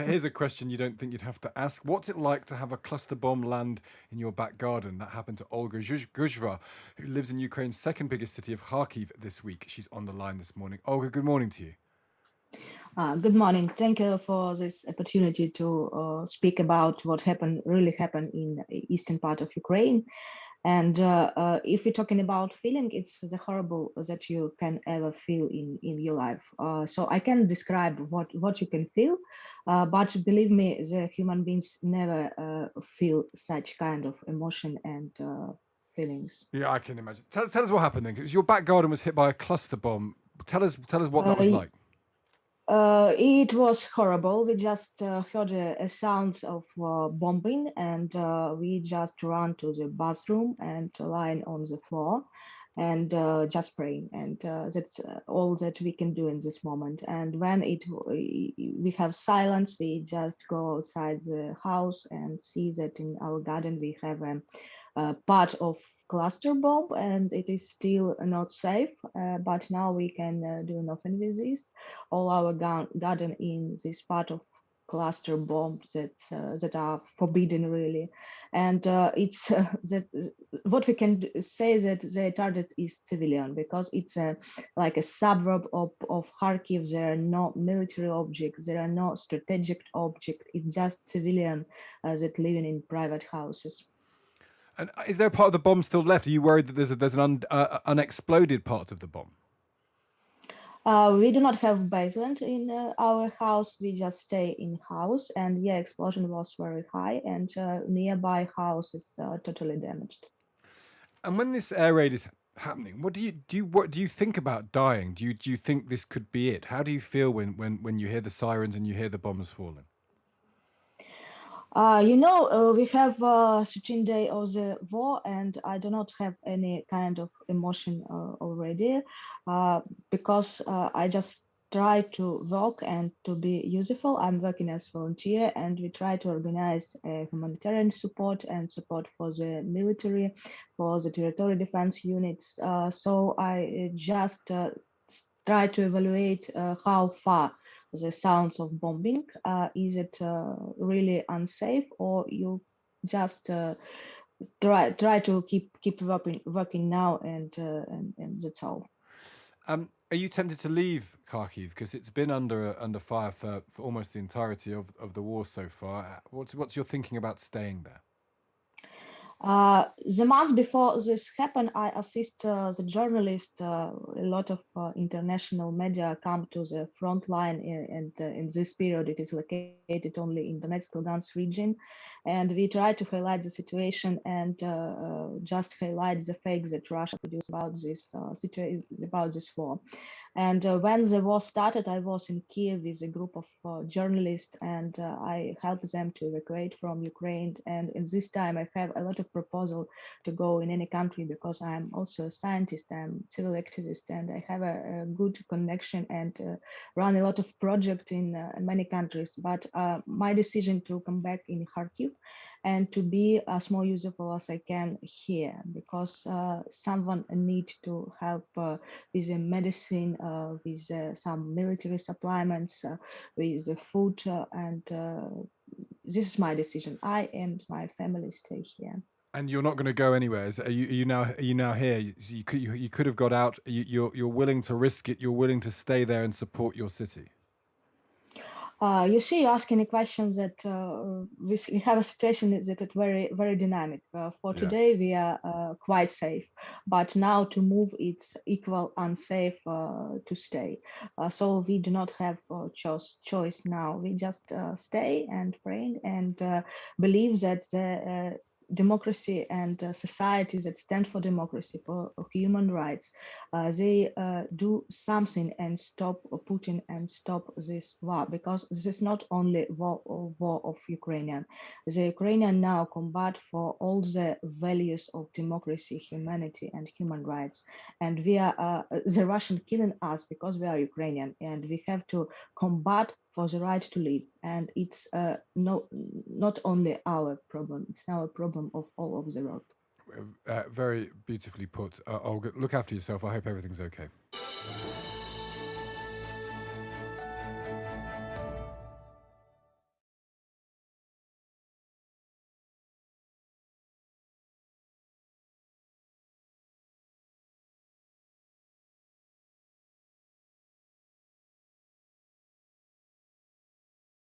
Here's a question you don't think you'd have to ask. What's it like to have a cluster bomb land in your back garden? That happened to Olga Ghuzva, who lives in Ukraine's second biggest city of Kharkiv this week. She's on the line this morning. Olga, good morning to you. Good morning. Thank you for this opportunity to speak about what really happened in the eastern part of Ukraine. And if we're talking about feeling, it's the horrible that you can ever feel in your life. So I can describe what you can feel, but believe me, the human beings never feel such kind of emotion and feelings. Yeah, I can imagine. Tell us what happened then, because your back garden was hit by a cluster bomb. Tell us what that was Uh, like. it was horrible. We just heard a sounds of bombing, and we just ran to the bathroom and lying on the floor, and just praying. And that's all that we can do in this moment. And when we have silence, we just go outside the house and see that in our garden we have part of cluster bomb, and it is still not safe. But now we can do nothing with this. All our garden in this part of cluster bombs that are forbidden really, and it's that what we can say that the target is civilian because it's like a suburb of Kharkiv. There are no military objects, there are no strategic objects. It's just civilian that living in private houses. And is there a part of the bomb still left? Are you worried that there's an unexploded part of the bomb? We do not have basement in our house. We just stay in house, and yeah, explosion was very high, and nearby house is totally damaged. And when this air raid is happening, what do you think about dying? Do you think this could be it? How do you feel when you hear the sirens and you hear the bombs falling? We have 13 day of the war, and I do not have any kind of emotion already, uh, because I just try to work and to be useful. I'm working as volunteer, and we try to organize humanitarian support and support for the military, for the territorial defense units. So I just try to evaluate how far the sounds of bombing. Is it really unsafe, or you just try to keep working now, and that's all. Are you tempted to leave Kharkiv because it's been under fire for almost the entirety of the war so far? What's your thinking about staying there? The month before this happened, I assist the journalist. A lot of international media come to the front line, and in this period, it is located only in Donetsk, Lugansk region, and we try to highlight the situation and just highlight the fakes that Russia produced about this situation, about this war. And when the war started, I was in Kiev with a group of journalists, and I helped them to evacuate from Ukraine. And in this time, I have a lot of proposal to go in any country because I'm also a scientist, I'm civil activist, and I have a good connection and run a lot of projects in many countries. But my decision to come back in Kharkiv and to be as more useful as I can here, because someone need to help with the medicine, with some military supplements, with the food, and this is my decision. I and my family stay here. And you're not going to go anywhere. Are you now here? You could have got out. You're willing to risk it. You're willing to stay there and support your city. You see, you're asking a question that we have a situation that is very dynamic. For Yeah. today, we are quite safe, but now to move, it's equal unsafe to stay. So we do not have choice now. We just stay and pray and believe that the democracy and societies that stand for democracy, for human rights, they do something and stop Putin and stop this war, because this is not only war of Ukrainian. The Ukrainian now combat for all the values of democracy, humanity, and human rights. And we are the Russian killing us because we are Ukrainian, and we have to combat for the right to live. And it's no not only our problem; it's now a problem of all over the world. Very beautifully put, Olga. Look after yourself. I hope everything's okay.